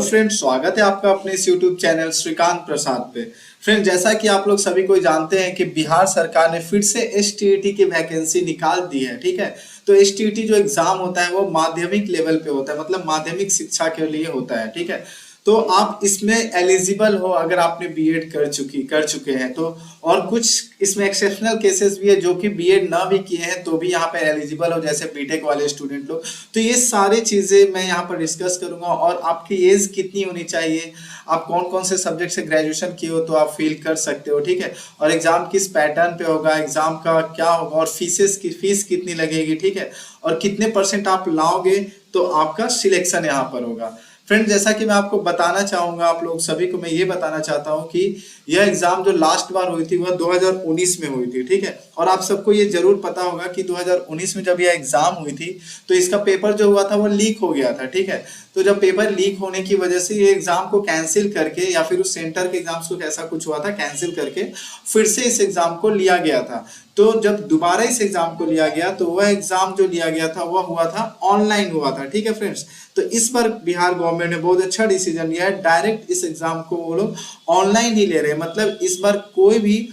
Friend, स्वागत है आपका अपने इस यूट्यूब चैनल श्रीकांत प्रसाद पे। फ्रेंड, जैसा कि आप लोग सभी को जानते हैं कि बिहार सरकार ने फिर से एसटीईटी की वैकेंसी निकाल दी है। ठीक है, तो एसटीईटी जो एग्जाम होता है वो माध्यमिक लेवल पे होता है, मतलब माध्यमिक शिक्षा के लिए होता है। ठीक है, तो आप इसमें एलिजिबल हो अगर आपने बीएड कर चुके हैं तो। और कुछ इसमें एक्सेप्शनल केसेस भी है जो कि बीएड ना भी किए हैं तो भी यहाँ पे एलिजिबल हो, जैसे बीटेक वाले स्टूडेंट लोग। तो ये सारी चीजें मैं यहाँ पर डिस्कस करूंगा। और आपकी एज कितनी होनी चाहिए, आप कौन कौन से सब्जेक्ट से ग्रेजुएशन किए हो तो आप फील कर सकते हो। ठीक है, और एग्जाम किस पैटर्न पे होगा, एग्जाम का क्या होगा, और फीस कितनी लगेगी। ठीक है, और कितने परसेंट आप लाओगे तो आपका सिलेक्शन यहाँ पर होगा। फ्रेंड, जैसा कि मैं आपको बताना चाहूंगा, आप लोग सभी को मैं ये बताना चाहता हूँ कि यह एग्जाम जो लास्ट बार हुई थी वह 2019 में हुई थी। ठीक है, और आप सबको ये जरूर पता होगा कि 2019 में जब यह एग्जाम हुई थी तो इसका पेपर जो हुआ था वो लीक हो गया था। ठीक है, तो जब पेपर लीक होने की वजह से ये एग्जाम को कैंसिल करके, या फिर उस सेंटर के एग्जाम्स को ऐसा कुछ हुआ था, कैंसिल करके फिर से इस एग्जाम को लिया गया था। तो जब दोबारा इस एग्जाम को लिया गया तो वह एग्जाम जो लिया गया था वह हुआ था ऑनलाइन हुआ था। ठीक है फ्रेंड्स, तो इस बार बिहार गवर्नमेंट ने बहुत अच्छा डिसीजन लिया है, डायरेक्ट इस एग्जाम को वो लोग ऑनलाइन ही ले रहे हैं। मतलब इस बार कोई भी,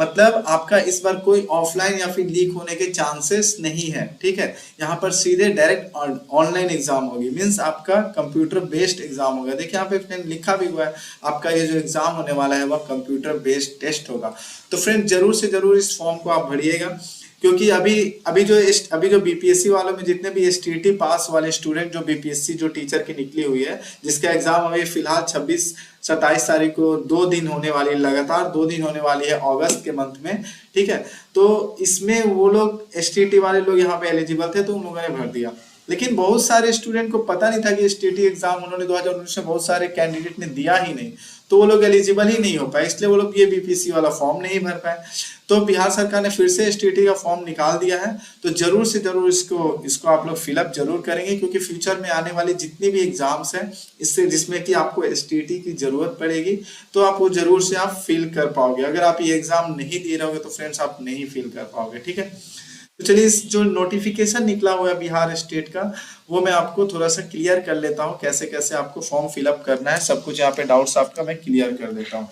मतलब आपका इस बार कोई ऑफलाइन या फिर लीक होने के चांसेस नहीं है। ठीक है, यहाँ पर सीधे डायरेक्ट ऑनलाइन एग्जाम होगी, मींस आपका कंप्यूटर बेस्ड एग्जाम होगा। देखिए यहाँ पे लिखा भी हुआ है, आपका ये जो एग्जाम होने वाला है वह कंप्यूटर बेस्ड टेस्ट होगा। तो फ्रेंड, जरूर से जरूर इस फॉर्म को आप भरिएगा, क्योंकि अभी जो बीपीएससी वालों में जितने भी एसटीईटी पास वाले स्टूडेंट, जो बीपीएससी जो टीचर की निकली हुई है, जिसका एग्जाम अभी फिलहाल 26-27 तारीख को 2 दिन होने वाली है, लगातार 2 दिन होने वाली है अगस्त के मंथ में। ठीक है, तो इसमें वो लोग एसटीईटी वाले लोग यहाँ पे एलिजिबल थे तो उन लोगों ने भर दिया। लेकिन बहुत सारे स्टूडेंट को पता नहीं था कि एसटीईटी एग्जाम उन्होंने 2019 में बहुत सारे कैंडिडेट ने दिया ही नहीं, तो वो लोग एलिजिबल ही नहीं हो पाए, इसलिए वो लोग ये बीपीएससी वाला फॉर्म नहीं भर पाए। तो बिहार सरकार ने फिर से एसटीईटी का फॉर्म निकाल दिया है, तो जरूर से जरूर इसको आप लोग फिलअप जरूर करेंगे, क्योंकि फ्यूचर में आने वाली जितनी भी एग्जाम्स हैं इससे, जिसमें कि आपको एसटीईटी की जरूरत पड़ेगी, तो आप वो जरूर से आप फिल कर पाओगे। अगर आप ये एग्जाम नहीं दे रहोगे तो फ्रेंड्स आप नहीं फिल कर पाओगे। ठीक है, तो चलिए इस जो नोटिफिकेशन निकला हुआ है बिहार स्टेट का, वो मैं आपको थोड़ा सा क्लियर कर लेता हूँ, कैसे कैसे आपको फॉर्म फिलअप करना है, सब कुछ यहाँ पे डाउट्स आपका मैं क्लियर कर देता हूँ।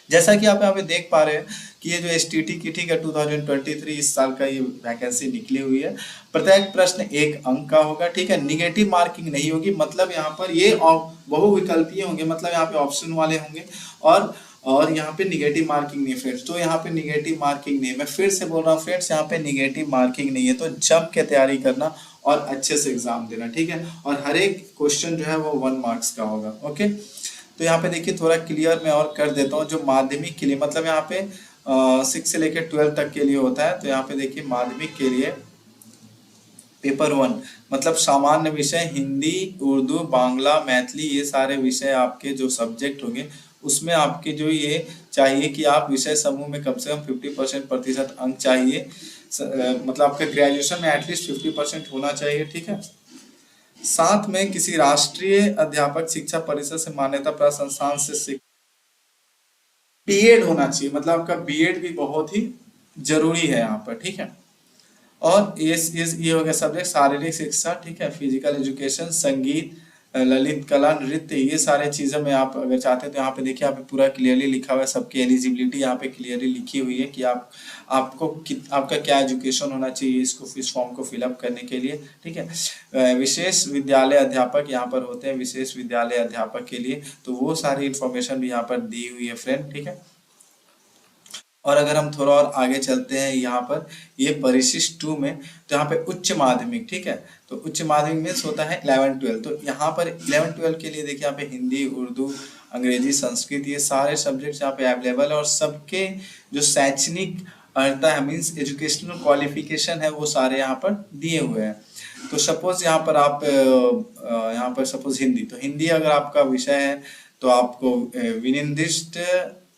जैसा कि आप यहाँ पे देख पा रहे हैं कि ये जो एसटीईटी की, ठीक है, 2023 इस साल का ये वैकेंसी निकली हुई है। प्रत्येक प्रश्न 1 अंक का होगा। ठीक है, निगेटिव मार्किंग नहीं होगी, मतलब यहाँ पर ये बहुविकल्पीय होंगे, मतलब यहाँ पे ऑप्शन वाले होंगे, और यहाँ पे निगेटिव मार्किंग नहीं है फ्रेंड्स। तो यहाँ पे निगेटिव मार्किंग नहीं है, मैं फिर से बोल रहा हूँ फ्रेंड्स, यहाँ पे निगेटिव मार्किंग नहीं है। तो जम के तैयारी करना और अच्छे से एग्जाम देना। ठीक है, और हर एक क्वेश्चन जो है वो 1 मार्क्स का होगा। ओके, तो यहाँ पे देखिए थोड़ा क्लियर मैं और कर देता हूँ। जो माध्यमिक के लिए, मतलब यहाँ पे 6 से लेकर 12 तक के लिए होता है, तो यहाँ पे देखिए माध्यमिक के लिए पेपर 1, मतलब सामान्य विषय हिंदी, उर्दू, बांग्ला, मैथिली, ये सारे विषय आपके जो सब्जेक्ट होंगे उसमें आपके जो ये चाहिए कि आप विषय समूह में कम से कम 50% प्रतिशत अंक चाहिए, मतलब आपके ग्रेजुएशन में एटलीस्ट 50% होना चाहिए। ठीक है, साथ में किसी राष्ट्रीय अध्यापक शिक्षा परिषद से मान्यता प्राप्त संस्थान से बीएड होना चाहिए, मतलब आपका बीएड भी बहुत ही जरूरी है यहाँ पर। ठीक है, और ये हो गया सब्जेक्ट शारीरिक शिक्षा, ठीक है, फिजिकल एजुकेशन, संगीत, ललित कला, नृत्य, ये सारे चीज़ों में आप अगर चाहते हैं तो यहाँ पे देखिए यहाँ पे पूरा क्लियरली लिखा हुआ है, सबकी एलिजिबिलिटी यहाँ पे क्लियरली लिखी हुई है कि आपका क्या एजुकेशन होना चाहिए इस फॉर्म को फिलअप करने के लिए। ठीक है, विशेष विद्यालय अध्यापक यहाँ पर होते हैं, विशेष विद्यालय अध्यापक के लिए, तो वो सारी इंफॉर्मेशन भी यहाँ पर दी हुई है फ्रेंड। ठीक है, और अगर हम थोड़ा और आगे चलते हैं यहाँ पर ये परिशिष्ट 2 में, तो यहाँ पे उच्च माध्यमिक, ठीक है, तो उच्च माध्यमिक में होता है 11-12। तो यहाँ पर 11-12 के लिए देखिए यहाँ पे हिंदी, उर्दू, अंग्रेजी, संस्कृत, ये सारे सब्जेक्ट्स यहाँ पे अवेलेबल है, और सबके जो शैक्षणिक अर्हता है, मीन्स एजुकेशनल क्वालिफिकेशन है, वो सारे यहाँ पर दिए हुए हैं। तो सपोज यहाँ पर आप यहाँ पर सपोज हिंदी, तो हिंदी अगर आपका विषय है तो आपको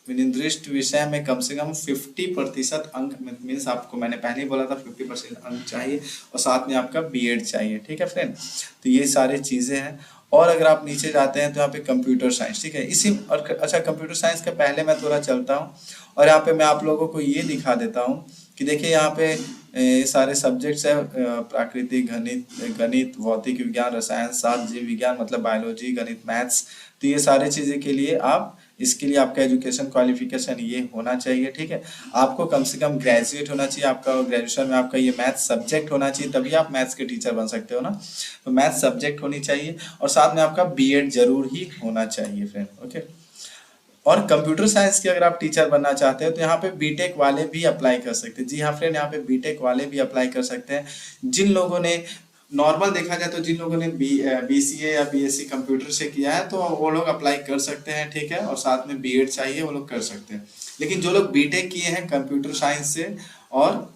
विनिर्दिष्ट विषय में कम से कम 50% अंक, मीन्स आपको मैंने पहले ही बोला था 50% अंक चाहिए, और साथ में आपका बीएड चाहिए। ठीक है फ्रेंड, तो ये सारी चीज़ें हैं। और अगर आप नीचे जाते हैं तो यहाँ पे कंप्यूटर साइंस, ठीक है, और अच्छा, कंप्यूटर साइंस का पहले मैं थोड़ा चलता हूँ, और यहाँ पे मैं आप लोगों को ये दिखा देता हूँ कि देखिए यहाँ पे ये सारे सब्जेक्ट्स है, प्राकृतिक, गणित, भौतिक विज्ञान, रसायन शास्त्र, जीव विज्ञान मतलब बायोलॉजी, गणित, मैथ्स। तो ये सारे चीजें के लिए आप, इसके लिए आपका एजुकेशन क्वालिफिकेशन ये होना चाहिए, ठीक है। आपको कम से कम ग्रेजुएट होना चाहिए, आपका ग्रेजुएशन में आपका ये मैथ्स सब्जेक्ट होना चाहिए, तभी आप मैथ्स के टीचर बन सकते हो ना। तो मैथ्स सब्जेक्ट होनी चाहिए और साथ में आपका बीएड जरूर ही होना चाहिए फ्रेंड, ओके। और कंप्यूटर साइंस के अगर आप टीचर बनना चाहते हैं तो यहाँ पे बीटेक वाले भी अप्लाई कर सकते हैं। जी हाँ फ्रेंड, यहाँ पे बीटेक वाले भी अप्लाई कर सकते हैं। जिन लोगों ने नॉर्मल देखा जाए तो जिन लोगों ने बीसीए या बीएससी कंप्यूटर से किया है तो वो लोग अप्लाई कर सकते हैं, ठीक है। और साथ में बीएड चाहिए वो लोग कर सकते हैं। लेकिन जो लोग बीटेक किए हैं कंप्यूटर साइंस से और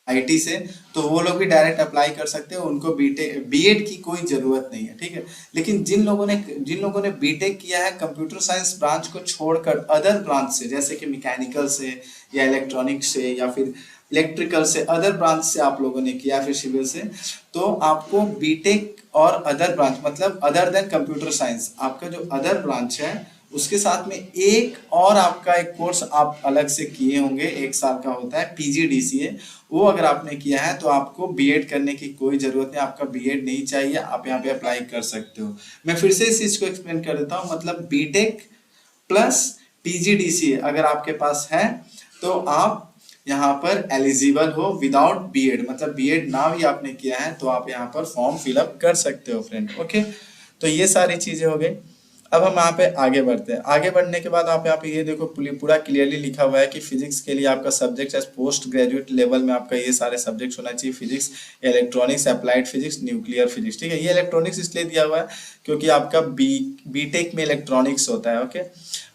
आईटी से, तो वो लोग भी डायरेक्ट अप्लाई कर सकते हैं, उनको बीटेक बीएड की कोई जरूरत नहीं है, ठीक है। लेकिन जिन लोगों ने बीटेक किया है कंप्यूटर साइंस ब्रांच को छोड़कर अदर ब्रांच से, जैसे कि मैकेनिकल से या इलेक्ट्रॉनिक से या फिर इलेक्ट्रिकल से, अदर ब्रांच से आप लोगों ने किया फिर सिविल से, तो आपको बीटेक और अदर ब्रांच मतलब अदर देन कंप्यूटर साइंस, आपका जो अदर ब्रांच है उसके साथ में एक और आपका एक कोर्स आप अलग से किए होंगे, 1 साल का होता है पीजीडीसीए, वो अगर आपने किया है तो आपको बीएड करने की कोई जरूरत नहीं, आपका बीएड नहीं चाहिए, आप यहाँ पे अप्लाई कर सकते हो। मैं फिर से इस चीज को एक्सप्लेन कर देता हूँ, मतलब बीटेक प्लस पीजीडीसीए अगर आपके पास है तो आप यहाँ पर एलिजिबल हो विदाउट बीएड, मतलब बीएड ना भी आपने किया है तो आप यहाँ पर फॉर्म फिलअप कर सकते हो फ्रेंड, ओके। तो ये सारी चीजें हो गई। अब हम यहाँ पे आगे बढ़ते हैं। आगे बढ़ने के बाद आप यहाँ पे ये देखो पूरा क्लियरली लिखा हुआ है कि फिजिक्स के लिए आपका subject as post graduate level में आपका ये सारे सब्जेक्ट्स होना चाहिए, physics, electronics, applied physics, nuclear physics, ठीक है। ये इलेक्ट्रॉनिक्स इसलिए दिया हुआ है क्योंकि आपका बीटेक में इलेक्ट्रॉनिक्स होता है, ओके।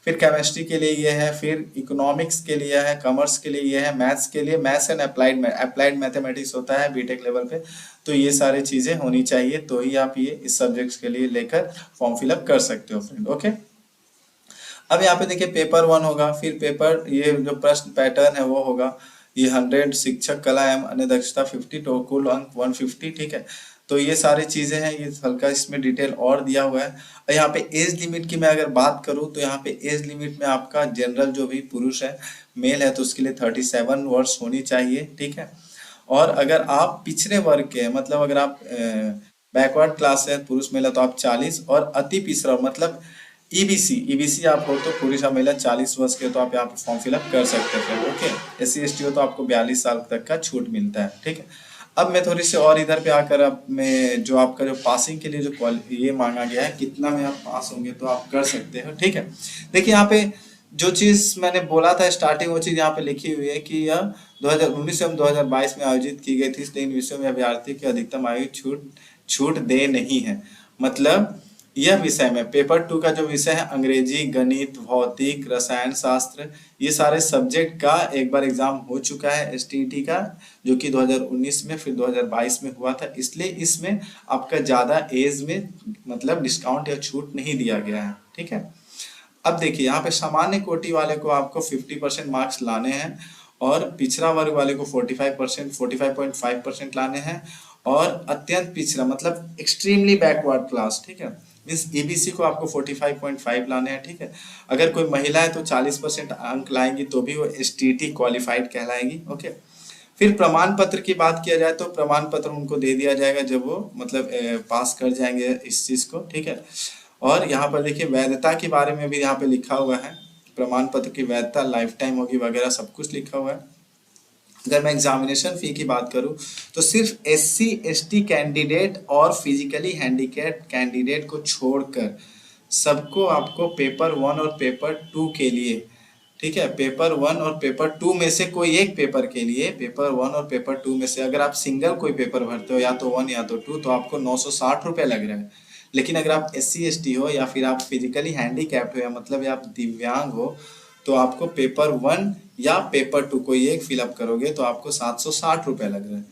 फिर केमिस्ट्री के लिए ये है, फिर इकोनॉमिक्स के लिए है, कॉमर्स के लिए ये है, मैथ्स के लिए मैथ्स एंड अप्लाइड मैथमेटिक्स होता है बीटेक लेवल पे। तो ये सारी चीजें होनी चाहिए तो ही आप ये इस सब्जेक्ट्स के लिए लेकर फॉर्म फिलअप कर सकते हो फ्रेंड, ओके। अब यहाँ पे देखिए पेपर 1 होगा, फिर पेपर ये जो प्रश्न पैटर्न है वो होगा, ये 100 शिक्षक कला एवं अन्य दक्षता 50 तो कुल अंक 150, ठीक है। तो ये सारी चीजें हैं, ये हल्का इसमें डिटेल और दिया हुआ है। और यहाँ पे एज लिमिट की मैं अगर बात करूँ तो यहाँ पे एज लिमिट में आपका जनरल जो भी पुरुष है मेल है तो उसके लिए 37 वर्ष होनी चाहिए, ठीक है। और अगर आप पिछड़े वर्ग के हैं, मतलब अगर आप बैकवर्ड क्लास है पुरुष महिला तो आप 40, और अति पिछड़ा मतलब ईबीसी आप हो तो पुरुष और महिला 40 वर्ष के, तो आप यहाँ पे फॉर्म फिलअप कर सकते हैं, ओके। एससी एसटी हो तो आपको 42 साल तक का छूट मिलता है, ठीक है। अब मैं थोड़ी सी और इधर पे आकर अब मैं जो आपका जो पासिंग के लिए जो ये मांगा गया है कितना में आप पास होंगे तो आप कर सकते हो, ठीक है। देखिए यहाँ पे जो चीज मैंने बोला था स्टार्टिंग वो चीज यहाँ पे लिखी हुई है कि यह 2019 एवं 2022 में आयोजित की गई थी, इसलिए इन विषयों में अभ्यर्थी की अधिकतम आयु छूट दे नहीं है। मतलब यह विषय में पेपर 2 का जो विषय है अंग्रेजी, गणित, भौतिक, रसायन शास्त्र, ये सारे सब्जेक्ट का एक बार एग्जाम हो चुका है एसटीईटी का, जो कि 2019 में फिर 2022 में हुआ था, इसलिए इसमें आपका ज्यादा एज में मतलब डिस्काउंट या छूट नहीं दिया गया है, ठीक है। अब देखिए यहाँ पे सामान्य कोटि वाले को आपको 50% मार्क्स लाने हैं और पिछड़ा वर्ग वाले को 45%, 45.5% लाने हैं, और अत्यंत पिछड़ा मतलब एक्सट्रीमली बैकवर्ड क्लास, ठीक है, मीन्स ईबीसी को आपको 45.5 लाने हैं, ठीक है। अगर कोई महिला है तो 40% अंक लाएंगी तो भी वो एसटीटी क्वालिफाइड कहलाएंगी, ओके। फिर प्रमाण पत्र की बात किया जाए तो प्रमाण पत्र उनको दे दिया जाएगा जब वो मतलब पास कर जाएंगे इस चीज को, ठीक है। और यहाँ पर देखिए वैधता के बारे में भी यहाँ पे लिखा हुआ है, प्रमाण पत्र की वैधता लाइफ टाइम होगी वगैरह सब कुछ लिखा हुआ है। अगर मैं एग्जामिनेशन फी की बात करूं तो सिर्फ एससी एसटी कैंडिडेट और फिजिकली हैंडीकैप्ड कैंडिडेट को छोड़कर सबको आपको पेपर 1 और पेपर 2 के लिए, ठीक है, पेपर 1 और पेपर 2 में से कोई एक पेपर के लिए, पेपर 1 और पेपर 2 में से अगर आप सिंगल कोई पेपर भरते हो या तो 1 या तो 2 तो आपको 960 रुपये लग रहा है। लेकिन अगर आप एससी एसटी हो या फिर आप फिजिकली हैंडीकैप्ड हो या मतलब आप दिव्यांग हो तो आपको पेपर 1 या पेपर 2 कोई एक फिलअप करोगे तो आपको 760 रुपये लग रहा है।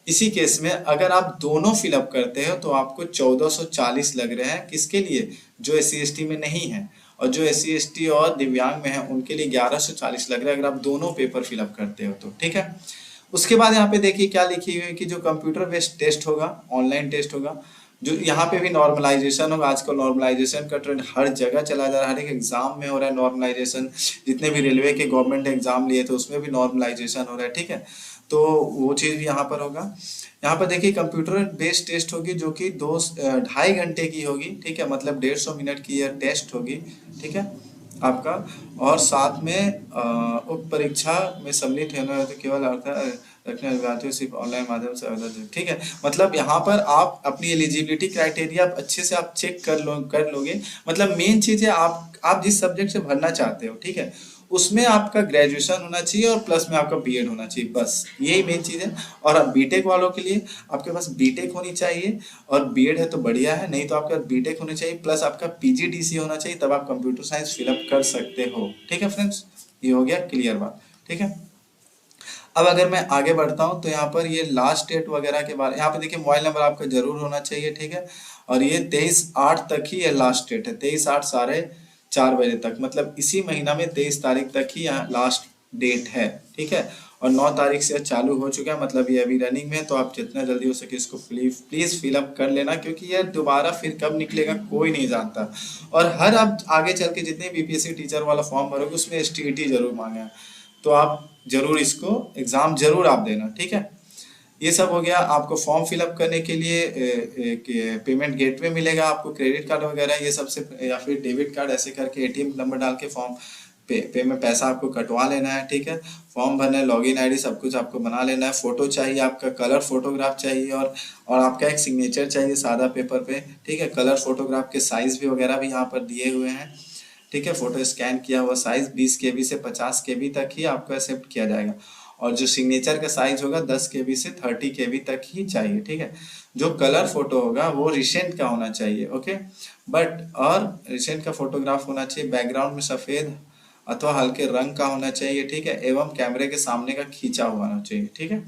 इसी केस में अगर आप दोनों फिलअप करते हो तो आपको 1440 लग रहे हैं, किसके लिए, जो एससी एसटी में नहीं है, और जो एससी एसटी और दिव्यांग में है उनके लिए 1140 लग रहा है अगर आप दोनों पेपर फिलअप करते हो तो, ठीक है। उसके बाद यहाँ पे देखिए क्या लिखी हुई है कि जो कंप्यूटर बेस्ड टेस्ट होगा, ऑनलाइन टेस्ट होगा, जो यहाँ पे भी नॉर्मलाइजेशन होगा। आजकल नॉर्मलाइजेशन का ट्रेंड हर जगह चला जा रहा है, हर एक एग्जाम में हो रहा है नॉर्मलाइजेशन, जितने भी रेलवे के गवर्नमेंट एग्जाम लिए थे उसमें भी नॉर्मलाइजेशन हो रहा है, ठीक है। तो वो चीज़ भी यहाँ पर होगा। यहाँ पर देखिए कंप्यूटर बेस्ड टेस्ट होगी जो कि 2-2.5 घंटे की होगी, ठीक है, मतलब 150 मिनट की यह टेस्ट होगी, ठीक है आपका। और साथ में उक्त परीक्षा में सम्मिलित होने वाले तो केवल अर्थ रखने विद्यार्थियों सिर्फ ऑनलाइन माध्यम से आवेदन दे, ठीक है। मतलब यहाँ पर आप अपनी एलिजिबिलिटी क्राइटेरिया आप अच्छे से आप चेक कर लोगे। मतलब मेन चीज़ है आप जिस सब्जेक्ट से भरना चाहते हो, ठीक है, उसमें आपका ग्रेजुएशन होना चाहिए और प्लस में आपका बीएड होना चाहिए, बस यही मेन चीज़ है। और अब बीटेक वालों के लिए आपके पास बीटेक होनी चाहिए और बीएड है तो बढ़िया है, नहीं तो आपके पास बीटेक होनी चाहिए प्लस आपका पीजीडीसी होना चाहिए, तब आप कंप्यूटर साइंस फिलअप कर सकते हो, ठीक है फ्रेंड्स। ये हो गया क्लियर बात, ठीक है। अब अगर मैं आगे बढ़ता हूँ तो यहाँ पर ये लास्ट डेट वगैरह के बारे, यहाँ पे देखिए मोबाइल नंबर आपका जरूर होना चाहिए, ठीक है। और ये 23/8 तक ही ये लास्ट डेट है, 23/8 4:30 तक, मतलब इसी महीना में 23 तारीख तक ही यहाँ लास्ट डेट है, ठीक है। और 9 तारीख से चालू हो चुका है, मतलब ये अभी रनिंग में है, तो आप जितना जल्दी हो सके इसको प्लीज फिलअप कर लेना, क्योंकि यह दोबारा फिर कब निकलेगा कोई नहीं जानता। और हर आप आगे चल के जितने बीपीएससी टीचर वाला फॉर्म भरोगे उसमें एसटीईटी जरूर मांगे हैं, तो आप जरूर इसको एग्जाम जरूर आप देना, ठीक है। ये सब हो गया। आपको फॉर्म फिलअप करने के लिए पेमेंट गेटवे मिलेगा, आपको क्रेडिट कार्ड वगैरह ये सबसे या फिर डेबिट कार्ड ऐसे करके एटीएम नंबर डाल के फॉर्म पे में पैसा आपको कटवा लेना है, ठीक है। फॉर्म भरना है, लॉगिन आईडी सब कुछ आपको बना लेना है, फोटो चाहिए, आपका कलर फोटोग्राफ चाहिए और आपका एक सिग्नेचर चाहिए सादा पेपर पे, ठीक है। कलर फोटोग्राफ के साइज भी वगैरह भी यहाँ पर दिए हुए हैं, ठीक है। फोटो स्कैन किया हुआ साइज 20 KB से 50 KB तक ही आपको एक्सेप्ट किया जाएगा, और जो सिग्नेचर का साइज होगा 10 KB से 30 KB तक ही चाहिए, ठीक है। जो कलर फोटो होगा वो रिसेंट का होना चाहिए, ओके। और रिसेंट का फोटोग्राफ होना चाहिए, बैकग्राउंड में सफेद अथवा हल्के रंग का होना चाहिए, ठीक है, एवं कैमरे के सामने का खींचा हुआ होना चाहिए, ठीक है।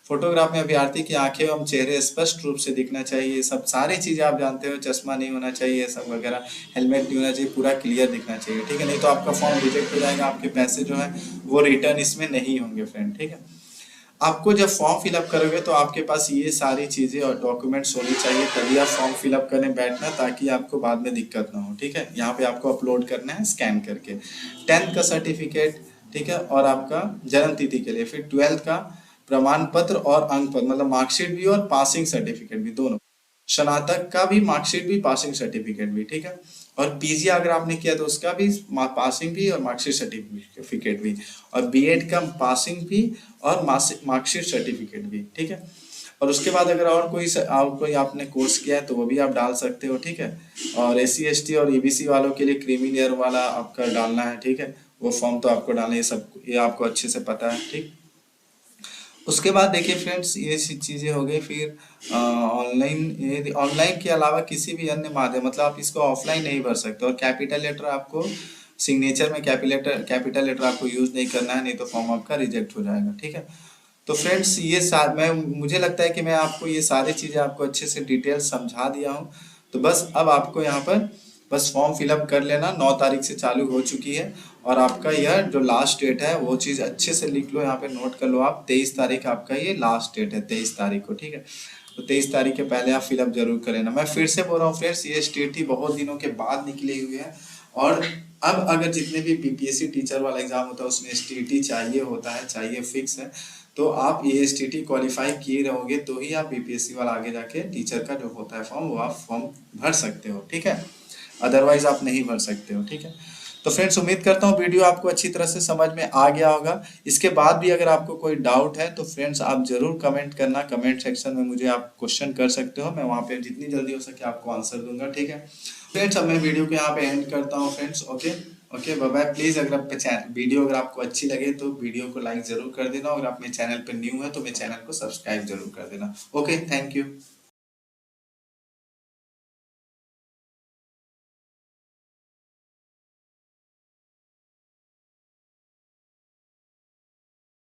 फोटोग्राफ में अभ्यर्थी की आंखें एवं चेहरे स्पष्ट रूप से दिखना चाहिए, सब सारी चीजें आप जानते हो, चश्मा नहीं होना चाहिए सब वगैरह, हेलमेट नहीं होना चाहिए, पूरा क्लियर दिखना चाहिए, ठीक है, नहीं तो आपका फॉर्म रिजेक्ट हो जाएगा, आपके पैसे जो है वो रिटर्न इसमें नहीं होंगे फ्रेंड, ठीक है। आपको जब फॉर्म फिलअप करोगे तो आपके पास ये सारी चीजें और डॉक्यूमेंट्स होनी चाहिए, तभी आप फॉर्म फिलअप करने बैठना, ताकि आपको बाद में दिक्कत ना हो, ठीक है। यहाँ पे आपको अपलोड करना है स्कैन करके 10th का सर्टिफिकेट, ठीक है, और आपका जन्म तिथि के लिए, फिर 12th का प्रमाण पत्र और अंक पत्र, मतलब मार्कशीट भी और पासिंग सर्टिफिकेट भी, दोनों। स्नातक का भी मार्कशीट भी, पासिंग सर्टिफिकेट भी, ठीक है। और पीजी अगर आपने किया तो उसका भी पासिंग भी और मार्कशीट सर्टिफिकेट भी, और बीएड का पासिंग भी और मार्कशीट सर्टिफिकेट भी, ठीक है। और उसके बाद अगर और कोई आपने कोर्स किया है तो वो भी आप डाल सकते हो, ठीक है। और एससी एसटी और ईबीसी वालों के लिए क्रीमी लेयर वाला आपका डालना है, ठीक है, वो फॉर्म तो आपको डालना है, ये आपको अच्छे से पता है, ठीक। उसके बाद देखिए फ्रेंड्स, ये चीज़ें हो गई। फिर ऑनलाइन के अलावा किसी भी अन्य माध्यम, मतलब आप इसको ऑफलाइन नहीं भर सकते, और कैपिटल लेटर आपको सिग्नेचर में कैपिटल लेटर आपको यूज नहीं करना है, नहीं तो फॉर्म आपका रिजेक्ट हो जाएगा, ठीक है। तो फ्रेंड्स ये मुझे लगता है कि मैं आपको ये सारी चीज़ें आपको अच्छे से डिटेल समझा दिया हूँ। तो बस अब आपको यहाँ पर बस फॉर्म फिलअप कर लेना, 9 तारीख से चालू हो चुकी है, और आपका यह जो लास्ट डेट है वो चीज़ अच्छे से लिख लो, यहाँ पे नोट कर लो आप, 23 तारीख आपका ये लास्ट डेट है, 23 तारीख को, ठीक है। तो 23 तारीख के पहले आप फिलअप जरूर कर लेना। मैं फिर से बोल रहा हूँ फ्रेंड्स, ये स्टेटी बहुत दिनों के बाद निकली हुई है, और अब अगर जितने भी बीपीएससी टीचर वाला एग्जाम होता है उसमें एसटीटी चाहिए होता है, चाहिए फिक्स है। तो आप ये एसटीटी क्वालिफाई किए रहोगे तो ही आप बीपीएससी वाला आगे जाके टीचर का जो होता है फॉर्म वो आप फॉर्म भर सकते हो, ठीक है, अदरवाइज आप नहीं भर सकते हो, ठीक है। तो फ्रेंड्स उम्मीद करता हूँ वीडियो आपको अच्छी तरह से समझ में आ गया होगा। इसके बाद भी अगर आपको कोई डाउट है तो फ्रेंड्स आप जरूर कमेंट करना, कमेंट सेक्शन में मुझे आप क्वेश्चन कर सकते हो, मैं वहाँ पे जितनी जल्दी हो सके आपको आंसर दूंगा, ठीक है। फ्रेंड्स अब मैं वीडियो को यहाँ पे एंड करता हूँ friends, okay bye bye. Please अगर वीडियो अगर आपको अच्छी लगे तो वीडियो को लाइक जरूर कर देना, और आप मेरे चैनल पर न्यू है तो मेरे चैनल को सब्सक्राइब जरूर कर देना, ओके, थैंक यू।